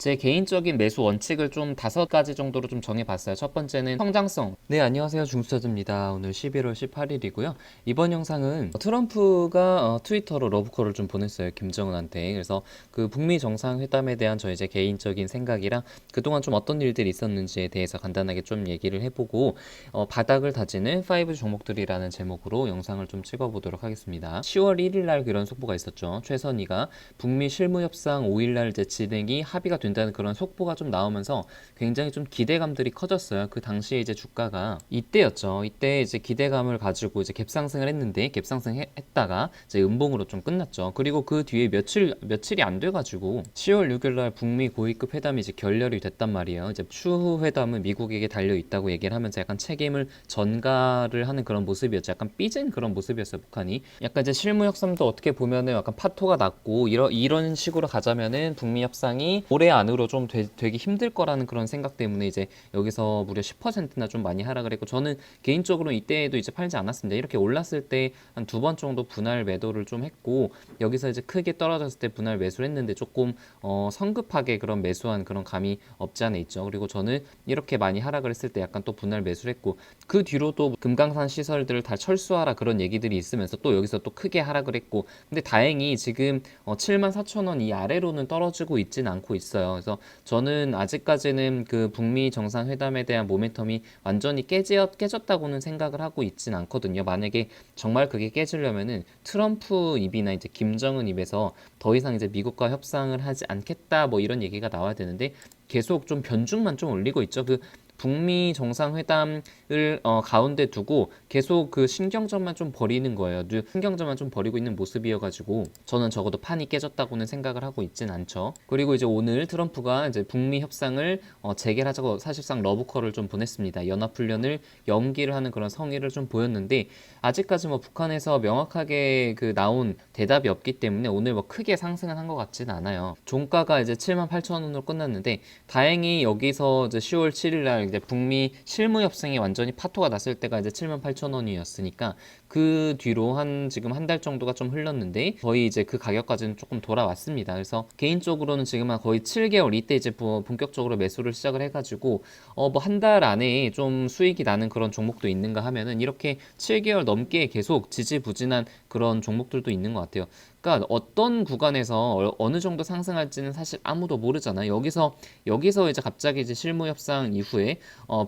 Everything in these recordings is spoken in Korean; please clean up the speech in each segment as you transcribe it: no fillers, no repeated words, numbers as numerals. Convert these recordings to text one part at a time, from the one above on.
제 개인적인 매수 원칙을 좀 5가지 정도로 좀 정해봤어요. 첫 번째는 성장성. 네, 안녕하세요. 중수차주입니다. 오늘 11월 18일이고요. 이번 영상은 트럼프가 트위터로 러브콜을 좀 보냈어요. 김정은한테. 그래서 그 북미 정상회담에 대한 저의 제 개인적인 생각이랑 그동안 좀 어떤 일들이 있었는지에 대해서 간단하게 좀 얘기를 해보고 바닥을 다지는 5 종목들이라는 제목으로 영상을 좀 찍어보도록 하겠습니다. 10월 1일 날 그런 속보가 있었죠. 최선희가 북미 실무협상 5일 날 이제 진행이 합의가 된다는 그런 속보가 좀 나오면서 굉장히 좀 기대감들이 커졌어요. 그 당시에 이제 주가가 이때였죠. 이때 이제 기대감을 가지고 이제 갭상승을 했는데 갭상승했다가 이제 음봉으로 좀 끝났죠. 그리고 그 뒤에 며칠이 안 돼가지고 10월 6일 날 북미 고위급 회담이 이제 결렬이 됐단 말이에요. 이제 추후 회담은 미국에게 달려 있다고 얘기를 하면서 약간 책임을 전가를 하는 그런 모습이었죠. 약간 삐진 그런 모습이었어요. 북한이 약간 이제 실무 협상도 어떻게 보면은 약간 파토가 났고 이런 식으로 가자면은 북미 협상이 올해 안으로 좀 되기 힘들 거라는 그런 생각 때문에 이제 여기서 무려 10%나 좀 많이 하락을 했고, 저는 개인적으로 이때에도 이제 팔지 않았습니다. 이렇게 올랐을 때 한 2번 정도 분할 매도를 좀 했고, 여기서 이제 크게 떨어졌을 때 분할 매수를 했는데 조금 성급하게 그런 매수한 그런 감이 없지 않아 있죠. 그리고 저는 이렇게 많이 하락을 했을 때 약간 또 분할 매수를 했고, 그 뒤로도 금강산 시설들을 다 철수하라 그런 얘기들이 있으면서 또 여기서 또 크게 하락을 했고, 근데 다행히 지금 74,000원 이 아래로는 떨어지고 있진 않고 있어요. 그래서 저는 아직까지는 그 북미 정상회담에 대한 모멘텀이 완전히 깨졌다고는 생각을 하고 있진 않거든요. 만약에 정말 그게 깨지려면은 트럼프 입이나 이제 김정은 입에서 더 이상 이제 미국과 협상을 하지 않겠다 뭐 이런 얘기가 나와야 되는데, 계속 좀 변죽만 좀 올리고 있죠. 그 북미 정상회담을 가운데 두고 계속 그 신경전만 좀 버리는 거예요. 신경전만 좀 버리고 있는 모습이어가지고 저는 적어도 판이 깨졌다고는 생각을 하고 있진 않죠. 그리고 이제 오늘 트럼프가 이제 북미 협상을 재개하자고 사실상 러브콜을 좀 보냈습니다. 연합훈련을 연기를 하는 그런 성의를 좀 보였는데, 아직까지 뭐 북한에서 명확하게 그 나온 대답이 없기 때문에 오늘 뭐 크게 상승을 한 것 같지는 않아요. 종가가 이제 78,000원으로 끝났는데, 다행히 여기서 이제 10월 7일 날 이제 북미 실무 협상이 완전히 파토가 났을 때가 이제 78,000원이었으니까 그 뒤로 지금 한 달 정도가 좀 흘렀는데 거의 이제 그 가격까지는 조금 돌아왔습니다. 그래서 개인적으로는 지금 한 거의 7개월 이때 이제 본격적으로 매수를 시작을 해가지고 뭐 한 달 안에 좀 수익이 나는 그런 종목도 있는가 하면은 이렇게 7개월 넘게 계속 지지부진한 그런 종목들도 있는 것 같아요. 그러니까 어떤 구간에서 어느 정도 상승할지는 사실 아무도 모르잖아요. 여기서 이제 갑자기 이제 실무 협상 이후에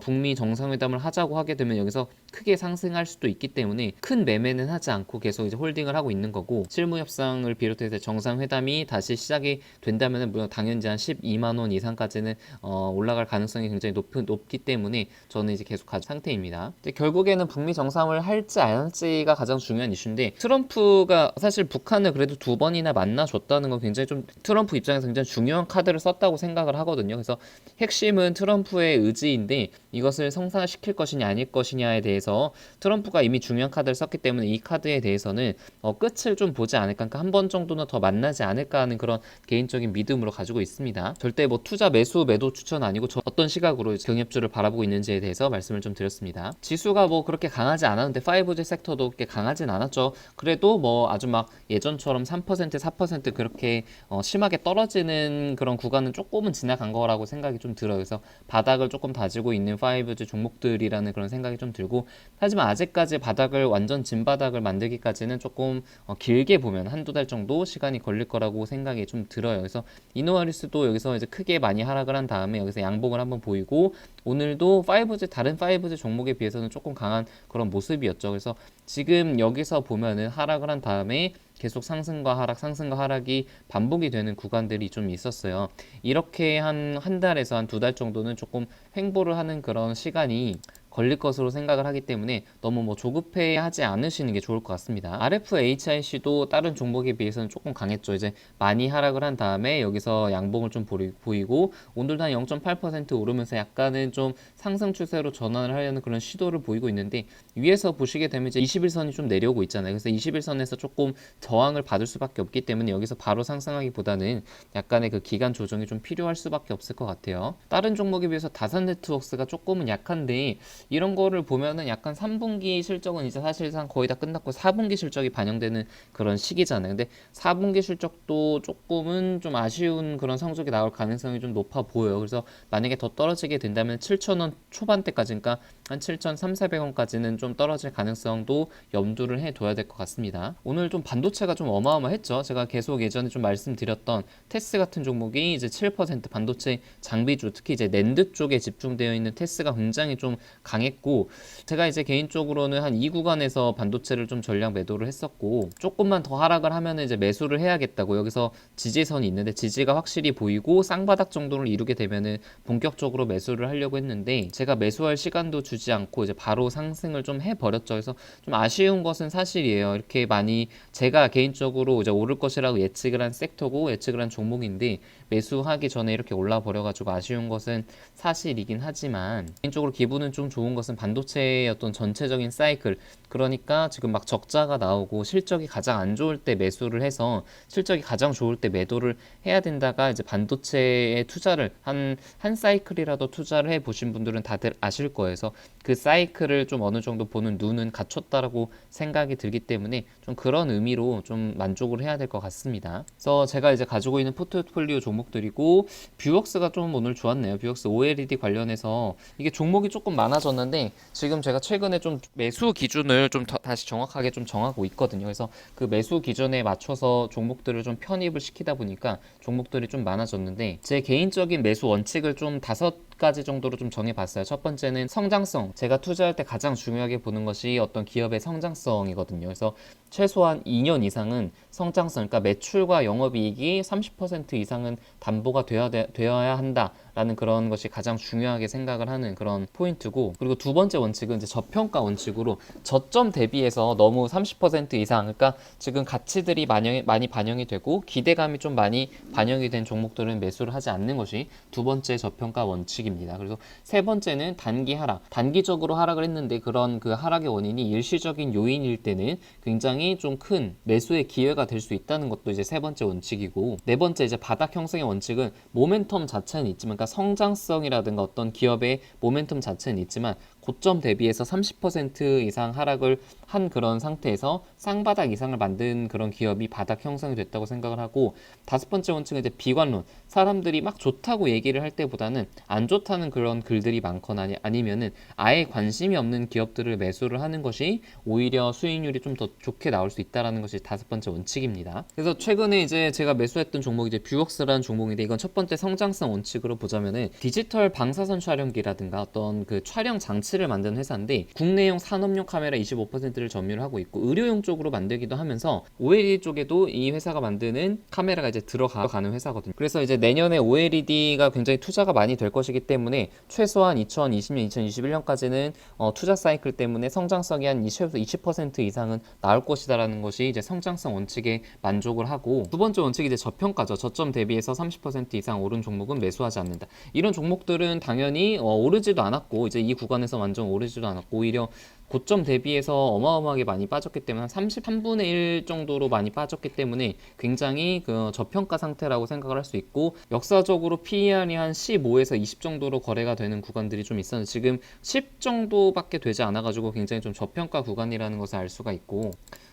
북미 정상회담을 하자고 하게 되면 여기서 크게 상승할 수도 있기 때문에 큰 매매는 하지 않고 계속 이제 홀딩을 하고 있는 거고, 실무 협상을 비롯해서 정상회담이 다시 시작이 된다면은 물론 당연히 한 12만 원 이상까지는 올라갈 가능성이 굉장히 높기 때문에 저는 이제 계속 가진 상태입니다. 결국에는 북미 정상을 할지 안 할지가 가장 중요한 이슈인데, 트럼프가 사실 북한을 그래도 2번이나 만나줬다는 건 굉장히 좀 트럼프 입장에서 굉장히 중요한 카드를 썼다고 생각을 하거든요. 그래서 핵심은 트럼프의 의지인데 이것을 성사시킬 것이냐 아닐 것이냐에 대해서 트럼프가 이미 중요한 카드를 썼기 때문에 이 카드에 대해서는 끝을 좀 보지 않을까, 그러니까 한 번 정도는 더 만나지 않을까 하는 그런 개인적인 믿음으로 가지고 있습니다. 절대 뭐 투자 매도 추천 아니고 저 어떤 시각으로 경협주를 바라보고 있는지에 대해서 말씀을 좀 드렸습니다. 지수가 뭐 그렇게 강하지 않았는데 5G 섹터도 그렇게 강하진 않았죠. 그래도 뭐 아주 막 예전처럼 3% 4% 그렇게 심하게 떨어지는 그런 구간은 조금은 지나간 거라고 생각이 좀 들어요. 그래서 바닥을 조금 다지고 있는 5G 종목들이라는 그런 생각이 좀 들고, 하지만 아직까지 바닥을 완전 진바닥을 만들기까지는 조금 길게 보면 한두 달 정도 시간이 걸릴 거라고 생각이 좀 들어요. 그래서 이노아리스도 여기서 이제 크게 많이 하락을 한 다음에 여기서 양봉을 한번 보이고, 오늘도 다른 5G 종목에 비해서는 조금 강한 그런 모습이었죠. 그래서 지금 여기서 보면은 하락을 한 다음에 계속 상승과 하락이 반복이 되는 구간들이 좀 있었어요. 이렇게 한 달에서 한 2달 정도는 조금 횡보를 하는 그런 시간이 걸릴 것으로 생각을 하기 때문에 너무 뭐 조급해 하지 않으시는 게 좋을 것 같습니다. RFHIC도 다른 종목에 비해서는 조금 강했죠. 이제 많이 하락을 한 다음에 여기서 양봉을 좀 보이고 오늘도 한 0.8% 오르면서 약간은 좀 상승 추세로 전환을 하려는 그런 시도를 보이고 있는데, 위에서 보시게 되면 이제 21선이 좀 내려오고 있잖아요. 그래서 21선에서 조금 저항을 받을 수밖에 없기 때문에 여기서 바로 상승하기보다는 약간의 그 기간 조정이 좀 필요할 수밖에 없을 것 같아요. 다른 종목에 비해서 다산 네트워크스가 조금은 약한데 이런 거를 보면은 약간 3분기 실적은 이제 사실상 거의 다 끝났고 4분기 실적이 반영되는 그런 시기잖아요. 근데 4분기 실적도 조금은 좀 아쉬운 그런 성적이 나올 가능성이 좀 높아 보여요. 그래서 만약에 더 떨어지게 된다면 7,000원 초반대까지, 그러니까 한 7,300~400원까지는 좀 떨어질 가능성도 염두를 해둬야 될 것 같습니다. 오늘 좀 반도체가 좀 어마어마했죠. 제가 계속 예전에 좀 말씀드렸던 테스 같은 종목이 이제 7% 반도체 장비주, 특히 이제 낸드 쪽에 집중되어 있는 테스가 굉장히 좀 강했고, 제가 이제 개인적으로는 한 이 구간에서 반도체를 좀 전량 매도를 했었고, 조금만 더 하락을 하면 이제 매수를 해야겠다고, 여기서 지지선이 있는데 지지가 확실히 보이고 쌍바닥 정도를 이루게 되면은 본격적으로 매수를 하려고 했는데, 제가 매수할 시간도 주지 않고 이제 바로 상승을 좀 해버렸죠. 그래서 좀 아쉬운 것은 사실이에요. 이렇게 많이 제가 개인적으로 이제 오를 것이라고 예측을 한 섹터고 예측을 한 종목인데 매수하기 전에 이렇게 올라 버려가지고 아쉬운 것은 사실이긴 하지만, 개인적으로 기분은 좀 좋은 것은 반도체의 어떤 전체적인 사이클, 그러니까 지금 막 적자가 나오고 실적이 가장 안 좋을 때 매수를 해서 실적이 가장 좋을 때 매도를 해야 된다가 이제 반도체에 투자를 한 사이클이라도 투자를 해 보신 분들은 다들 아실 거예요. 그래서 그 사이클을 좀 어느 정도 보는 눈은 갖췄다라고 생각이 들기 때문에 좀 그런 의미로 좀 만족을 해야 될 것 같습니다. 그래서 제가 이제 가지고 있는 포트폴리오 종목들이고, 뷰웍스가 좀 오늘 좋았네요. 뷰웍스 OLED 관련해서 이게 종목이 조금 많아졌는데 지금 제가 최근에 좀 매수 기준을 좀 다시 정확하게 좀 정하고 있거든요. 그래서 그 매수 기준에 맞춰서 종목들을 좀 편입을 시키다 보니까 종목들이 좀 많아졌는데, 제 개인적인 매수 원칙을 좀 5가지 정도로 좀 정해봤어요. 첫 번째는 성장성. 제가 투자할 때 가장 중요하게 보는 것이 어떤 기업의 성장성이거든요. 그래서 최소한 2년 이상은 성장성, 그러니까 매출과 영업이익이 30% 이상은 담보가 되어야 한다라는 그런 것이 가장 중요하게 생각을 하는 그런 포인트고, 그리고 두 번째 원칙은 이제 저평가 원칙으로 저점 대비해서 너무 30% 이상, 그러니까 지금 가치들이 많이 반영이 되고 기대감이 좀 많이 반영이 된 종목들은 매수를 하지 않는 것이 두 번째 저평가 원칙입니다. 그래서 세 번째는 단기 하락. 단기적으로 하락을 했는데 그런 그 하락의 원인이 일시적인 요인일 때는 굉장히 좀 큰 매수의 기회가 될 수 있다는 것도 이제 세 번째 원칙이고, 네 번째 이제 바닥 형성의 원칙은 모멘텀 자체는 있지만, 그러니까 성장성이라든가 어떤 기업의 모멘텀 자체는 있지만 고점 대비해서 30% 이상 하락을 한 그런 상태에서 쌍바닥 이상을 만든 그런 기업이 바닥 형성이 됐다고 생각을 하고, 다섯 번째 원칙은 이제 비관론. 사람들이 막 좋다고 얘기를 할 때보다는 안 좋다는 그런 글들이 많거나 아니면은 아예 관심이 없는 기업들을 매수를 하는 것이 오히려 수익률이 좀 더 좋게 나올 수 있다라는 것이 다섯 번째 원칙입니다. 그래서 최근에 이제 제가 매수했던 종목이 이제 뷰웍스라는 종목인데, 이건 첫 번째 성장성 원칙으로 보자면은 디지털 방사선 촬영기라든가 어떤 그 촬영 장치를 만드는 회사인데, 국내용 산업용 카메라 25%를 점유를 하고 있고 의료용 쪽으로 만들기도 하면서 OLED 쪽에도 이 회사가 만드는 카메라가 이제 들어가는 회사거든요. 그래서 이제 내년에 OLED가 굉장히 투자가 많이 될 것이기 때문에 최소한 2020년, 2021년까지는 투자 사이클 때문에 성장성이 한 20% 이상은 나올 것이다라는 것이 이제 성장성 원칙에 만족을 하고, 두 번째 원칙이 이제 저평가죠. 저점 대비해서 30% 이상 오른 종목은 매수하지 않는다. 이런 종목들은 당연히 오르지도 않았고 이제 이 구간에서 완전 오르지도 않았고 오히려 고점 대비해서 어마어마하게 많이 빠졌기 때문에 한 33분의 1 정도로 많이 빠졌기 때문에 굉장히 그 저평가 상태라고 생각을 할 수 있고, 역사적으로 PER이 한 15에서 20 정도로 거래가 되는 구간들이 좀 있었는데 지금 10 정도밖에 되지 않아가지고 굉장히 좀 저평가 구간이라는 것을 알 수가 있고,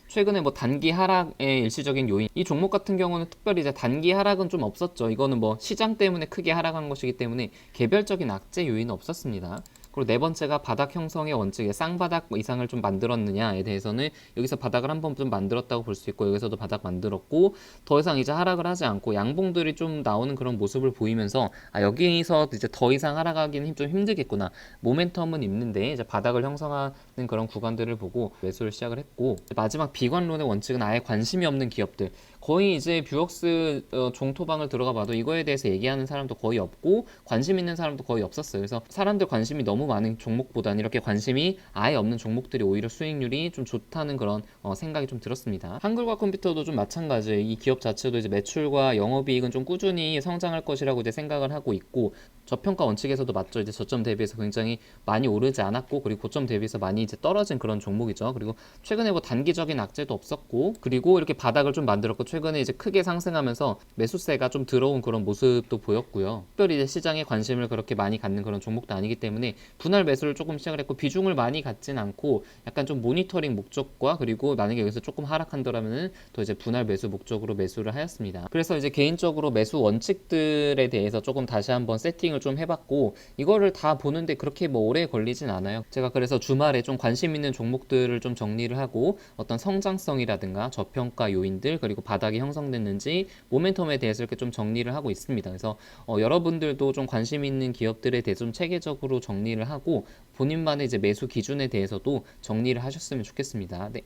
최근에 뭐 단기 하락의 일시적인 요인, 이 종목 같은 경우는 특별히 이제 단기 하락은 좀 없었죠. 이거는 뭐 시장 때문에 크게 하락한 것이기 때문에 개별적인 악재 요인은 없었습니다. 그리고 네 번째가 바닥 형성의 원칙에 쌍바닥 이상을 좀 만들었느냐에 대해서는 여기서 바닥을 한번 좀 만들었다고 볼 수 있고, 여기서도 바닥 만들었고 더 이상 이제 하락을 하지 않고 양봉들이 좀 나오는 그런 모습을 보이면서 여기서 이제 더 이상 하락하기는 좀 힘들겠구나, 모멘텀은 있는데 이제 바닥을 형성하는 그런 구간들을 보고 매수를 시작을 했고, 마지막 비관론의 원칙은 아예 관심이 없는 기업들. 거의 이제 뷰웍스 종토방을 들어가 봐도 이거에 대해서 얘기하는 사람도 거의 없고 관심 있는 사람도 거의 없었어요. 그래서 사람들 관심이 너무 많은 종목보다는 이렇게 관심이 아예 없는 종목들이 오히려 수익률이 좀 좋다는 그런 생각이 좀 들었습니다. 한글과 컴퓨터도 좀 마찬가지예요. 이 기업 자체도 이제 매출과 영업이익은 좀 꾸준히 성장할 것이라고 이제 생각을 하고 있고, 저평가 원칙에서도 맞죠. 이제 저점 대비해서 굉장히 많이 오르지 않았고, 그리고 고점 대비해서 많이 이제 떨어진 그런 종목이죠. 그리고 최근에 뭐 단기적인 악재도 없었고, 그리고 이렇게 바닥을 좀 만들었고 최근에 이제 크게 상승하면서 매수세가 좀 들어온 그런 모습도 보였고요. 특별히 이제 시장에 관심을 그렇게 많이 갖는 그런 종목도 아니기 때문에 분할 매수를 조금 시작을 했고 비중을 많이 갖진 않고 약간 좀 모니터링 목적과 그리고 만약에 여기서 조금 하락한다면은 또 이제 분할 매수 목적으로 매수를 하였습니다. 그래서 이제 개인적으로 매수 원칙들에 대해서 조금 다시 한번 세팅을 좀 해봤고 이거를 다 보는데 그렇게 뭐 오래 걸리진 않아요. 제가 그래서 주말에 좀 관심 있는 종목들을 좀 정리를 하고 어떤 성장성이라든가 저평가 요인들 그리고 바닥이 형성됐는지 모멘텀에 대해서 이렇게 좀 정리를 하고 있습니다. 그래서 여러분들도 좀 관심 있는 기업들에 대해서 좀 체계적으로 정리를 하고 본인만의 이제 매수 기준에 대해서도 정리를 하셨으면 좋겠습니다. 네.